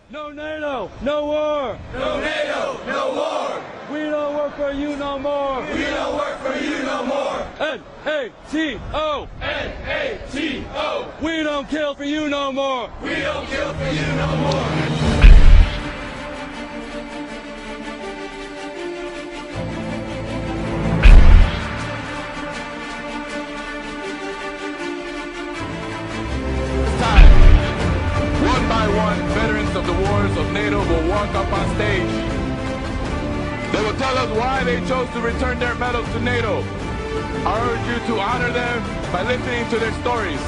No NATO, no war. No NATO, no war. We don't work for you no more. We don't work for you no more. N-A-T-O. N-A-T-O. We don't kill for you no more. We don't kill for you no more. One by one, veterans of the wars of NATO will walk up on stage. They will tell us why they chose to return their medals to NATO. I urge you to honor them by listening to their stories.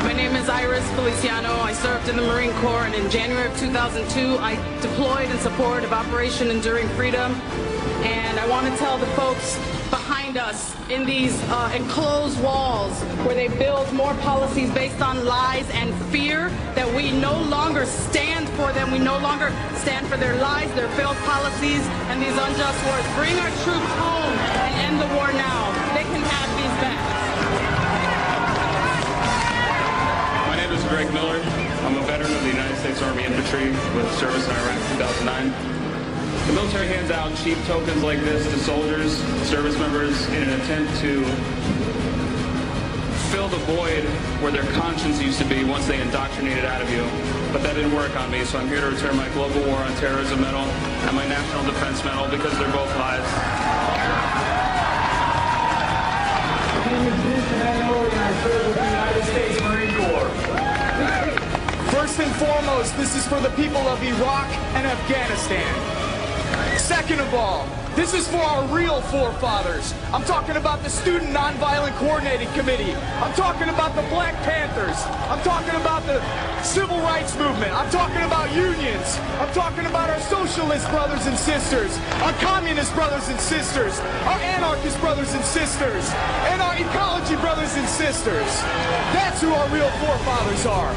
My name is Iris Feliciano. I served in the Marine Corps, and in January of 2002, I deployed in support of Operation Enduring Freedom. And I want to tell the folks behind us in these enclosed walls where they build more policies based on lies and fear that we no longer stand for them. We no longer stand for their lies, their failed policies, and these unjust wars. Bring our troops home and end the war now. They can have these back. My name is Greg Miller. I'm a veteran of the United States Army Infantry with service in Iraq 2009. The military hands out cheap tokens like this to soldiers, service members, in an attempt to fill the void where their conscience used to be once they indoctrinated out of you. But that didn't work on me, so I'm here to return my Global War on Terrorism medal and my National Defense medal because they're both lies. My name is Bruce Emanuel, and I serve with the United States Marine Corps. First and foremost, this is for the people of Iraq and Afghanistan. Second of all, this is for our real forefathers. I'm talking about the Student Nonviolent Coordinating Committee. I'm talking about the Black Panthers. I'm talking about the Civil Rights Movement. I'm talking about unions. I'm talking about our socialist brothers and sisters, our communist brothers and sisters, our anarchist brothers and sisters, and our ecology brothers and sisters. That's who our real forefathers are.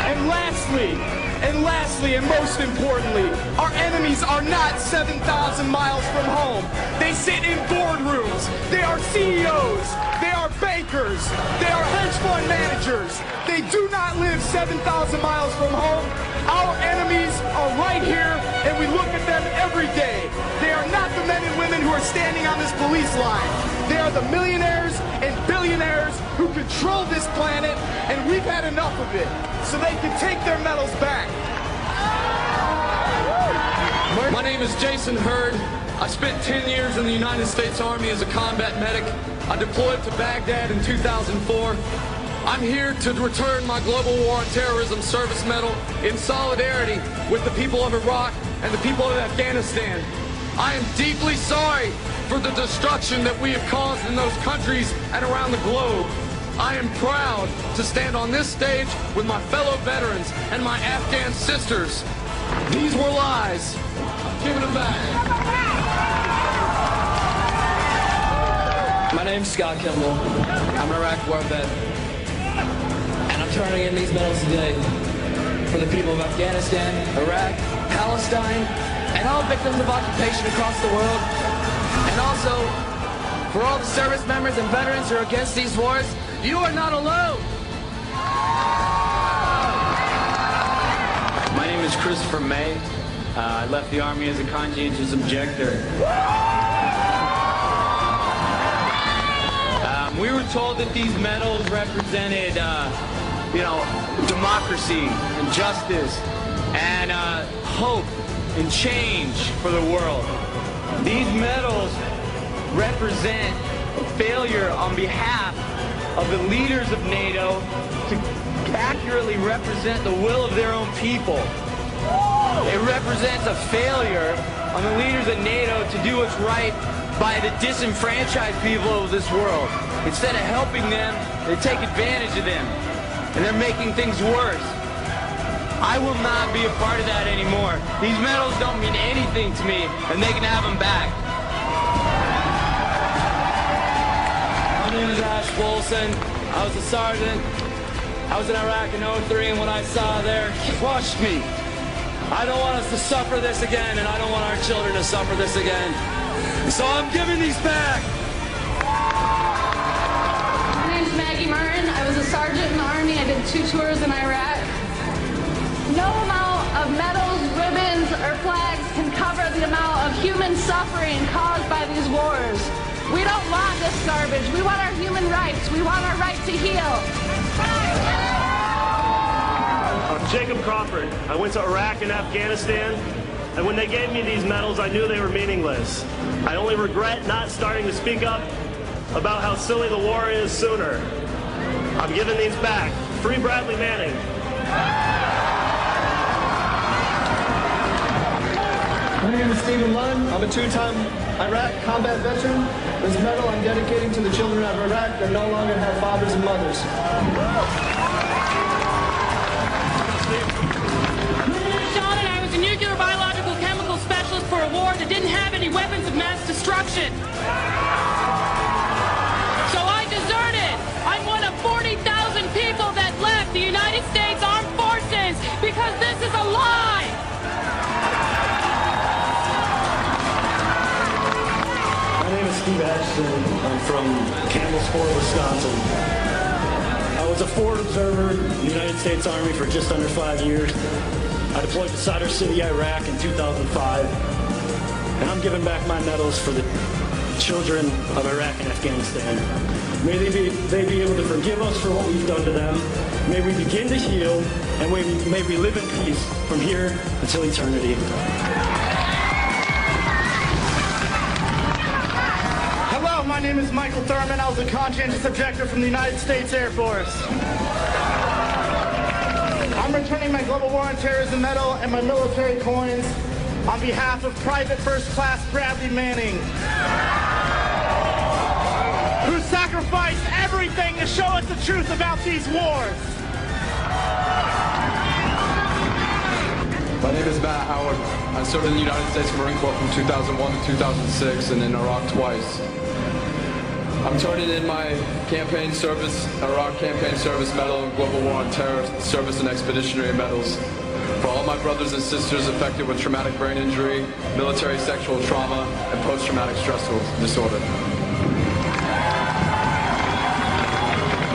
And lastly, and most importantly, our enemies are not 7,000 miles from home. They sit in boardrooms. They are CEOs. They are bankers. They are hedge fund managers. They do not live 7,000 miles from home. Our enemies are right here, and we look at them every day. They are not the men and women who are standing on this police line. They are the millionaires and billionaires who control this planet, and we've had enough of it, so they can take their medals back. My name is Jason Hurd. I spent 10 years in the United States Army as a combat medic. I deployed to Baghdad in 2004. I'm here to return my Global War on Terrorism service medal in solidarity with the people of Iraq and the people of Afghanistan. I am deeply sorry for the destruction that we have caused in those countries and around the globe. I am proud to stand on this stage with my fellow veterans and my Afghan sisters. These were lies. I'm giving them back. My name's Scott Kimball. I'm an Iraq war vet. And I'm turning in these medals today for the people of Afghanistan, Iraq, Palestine, and all victims of occupation across the world. And also, for all the service members and veterans who are against these wars, you are not alone. My name is Christopher May. I left the Army as a conscientious objector. We were told that these medals represented, democracy and justice and hope and change for the world. These medals represent a failure on behalf of the leaders of NATO to accurately represent the will of their own people. It represents a failure on the leaders of NATO to do what's right by the disenfranchised people of this world. Instead of helping them, they take advantage of them, and they're making things worse. I will not be a part of that anymore. These medals don't mean anything to me, and they can have them back. My name is Ash Wilson. I was a sergeant. I was in Iraq in 03, and what I saw there crushed me. I don't want us to suffer this again, and I don't want our children to suffer this again. So I'm giving these back. My name's Maggie Martin. I was a sergeant in the Army. I did 2 tours in Iraq. No amount of medals, ribbons, or flags can cover the amount of human suffering caused by these wars. We don't want this garbage. We want our human rights. We want our right to heal. I'm Jacob Crawford. I went to Iraq and Afghanistan, and when they gave me these medals, I knew they were meaningless. I only regret not starting to speak up about how silly the war is sooner. I'm giving these back. Free Bradley Manning. My name is Stephen Lund. I'm a two-time Iraq combat veteran. This medal I'm dedicating to the children of Iraq that no longer have fathers and mothers. Sean and I was a nuclear, biological, chemical specialist for a war that didn't have any weapons of mass destruction. So I deserted. I'm one of 40,000 people that left the United States Armed Forces because this is a lie. My name is Steve Ashton. I'm from Campbellsport, Wisconsin. I was a forward observer in the United States Army for just under 5 years. I deployed to Sadr City, Iraq in 2005. And I'm giving back my medals for the children of Iraq and Afghanistan. May they be able to forgive us for what we've done to them. May we begin to heal, and may we live in peace from here until eternity. Hello, my name is Michael Thurman. I was a conscientious objector from the United States Air Force. I'm returning my Global War on Terrorism medal and my military coins on behalf of Private First Class Bradley Manning, who sacrificed everything to show us the truth about these wars. My name is Matt Howard. I served in the United States Marine Corps from 2001 to 2006 and in Iraq twice. I'm turning in my campaign service, Iraq campaign service medal and Global War on Terror service and expeditionary medals for all my brothers and sisters affected with traumatic brain injury, military sexual trauma, and post-traumatic stress disorder.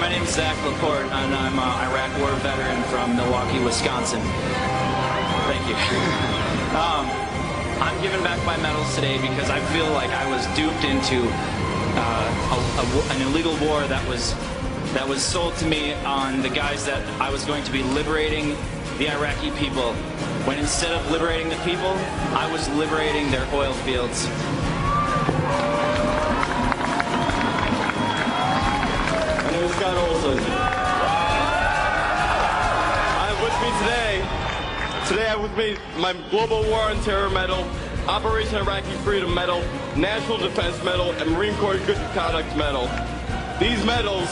My name is Zach Laporte, and I'm an Iraq War veteran from Milwaukee, Wisconsin. Thank you. I'm giving back my medals today because I feel like I was duped into an illegal war that was sold to me on the guise that I was going to be liberating the Iraqi people, when instead of liberating the people, I was liberating their oil fields. My name is Scott Olson. I have with me today I have with me my Global War on Terror medal, Operation Iraqi Freedom medal, National Defense medal, and Marine Corps Good Conduct medal. These medals,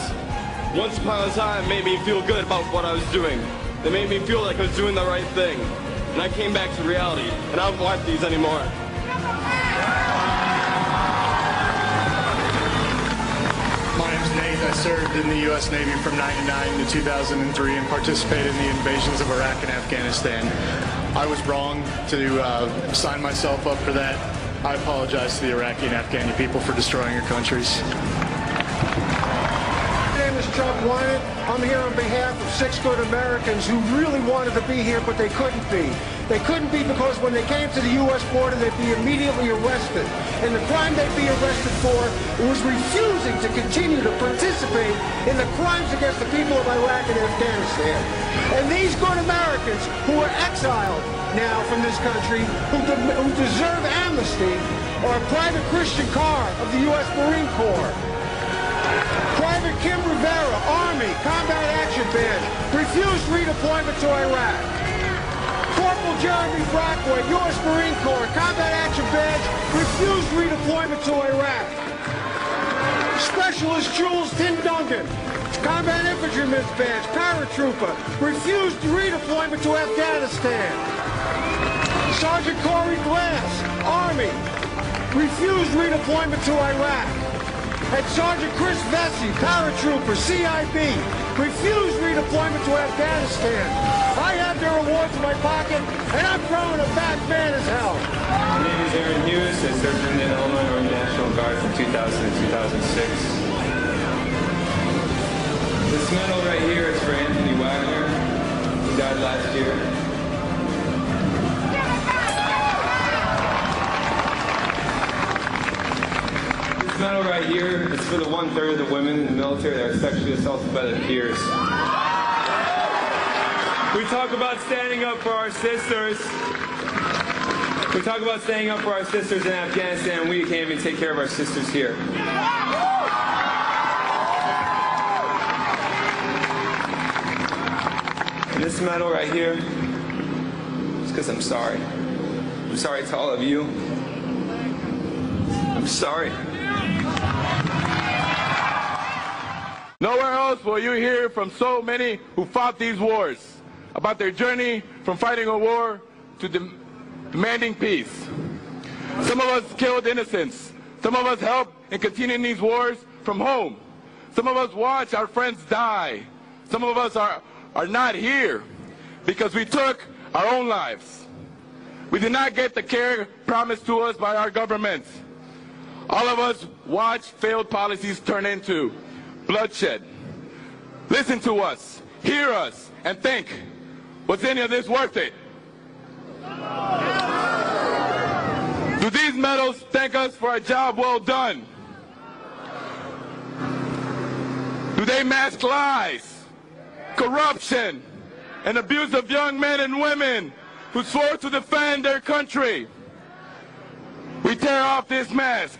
once upon a time, made me feel good about what I was doing. They made me feel like I was doing the right thing. And I came back to reality, and I don't want these anymore. My name's Nate. I served in the U.S. Navy from 1999 to 2003 and participated in the invasions of Iraq and Afghanistan. I was wrong to sign myself up for that. I apologize to the Iraqi and Afghani people for destroying your countries. My name is Chuck Wyatt. I'm here on behalf of 6 good Americans who really wanted to be here, but they couldn't be. They couldn't be because when they came to the U.S. border, they'd be immediately arrested. And the crime they'd be arrested for was refusing to continue to participate in the crimes against the people of Iraq and Afghanistan. And these good Americans who are exiled now from this country, who deserve amnesty, are Private Christian Carr of the U.S. Marine Corps, Private Kim Rivera, Army, Combat Action Band, refused redeployment to Iraq. Corporal Jeremy Brockway, U.S. Marine Corps, Combat Action Badge, refused redeployment to Iraq. Specialist Jules Tindungan, Combat Infantryman's Badge, Paratrooper, refused redeployment to Afghanistan. Sergeant Corey Glass, Army, refused redeployment to Iraq. And Sergeant Chris Vesey, Paratrooper, CIB, refused redeployment to Afghanistan. I have their awards in my pocket, and I'm throwing them back mad as hell. My name is Aaron Hughes. I served in the Illinois Army National Guard from 2000 to 2006. This medal right here is for Anthony Wagner, who died last year. here is for the 1/3 of the women in the military that are sexually assaulted by their peers. We talk about standing up for our sisters. We talk about standing up for our sisters in Afghanistan, and we can't even take care of our sisters here. And this medal right here is because I'm sorry. I'm sorry to all of you. I'm sorry. Nowhere else will you hear from so many who fought these wars about their journey from fighting a war to demanding peace. Some of us killed innocents. Some of us helped in continuing these wars from home. Some of us watched our friends die. Some of us are not here because we took our own lives. We did not get the care promised to us by our governments. All of us watched failed policies turn into bloodshed. Listen to us, hear us, and think, was any of this worth it? Do these medals thank us for a job well done? Do they mask lies, corruption, and abuse of young men and women who swore to defend their country? We tear off this mask.